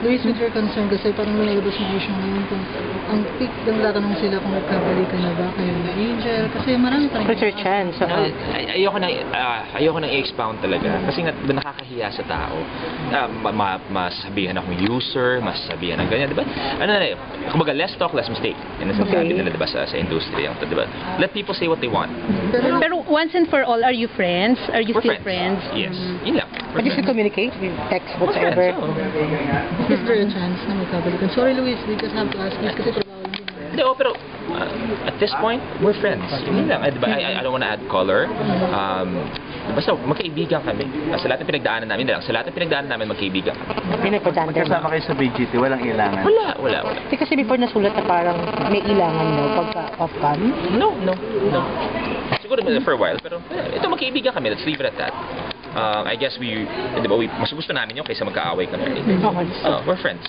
Luis, with your concern kasi parang lumalabas na issue ngayon kung ang peak ng tatanong sila kung magkabalikan na ba kayo ni Angel kasi marami pa rin. What's your chance? Ayoko nang i-expound talaga kasi nga diba, nakakahiya sa tao. Masasabihan akong user, masasabihan ng ganyan, di ba? Kumbaga, less talk, less mistake. Yan ang sinasabi nila, di ba, sa industriya. Di ba? Let people say what they want. Pero once and for all, are you friends? Are you still friends? Yes. Yun lang. But you still communicate with text, We're whatever? friends, Is there a chance na magkabalikan? Sorry Luis, we just have to ask this kasi trabaho lang din. Hindi, pero at this point, we're friends. Yun lang. Diba? I don't wanna add color. Basta magkaibigan kami. Sa lahat ng pinagdaanan namin, sa lahat ng pinagdaanan namin, magkaibigan kami. Pinagpatanda. Magkasama kayo sa BGT, walang ilangan. Wala. Kasi before nasulat na parang may ilangan daw pagka off-cam. No. Siguro for a while, pero ito magkaibigan kami. Let's leave it at that. I guess mas gusto namin yun kaysa magkaaway kami. Okay. We're friends.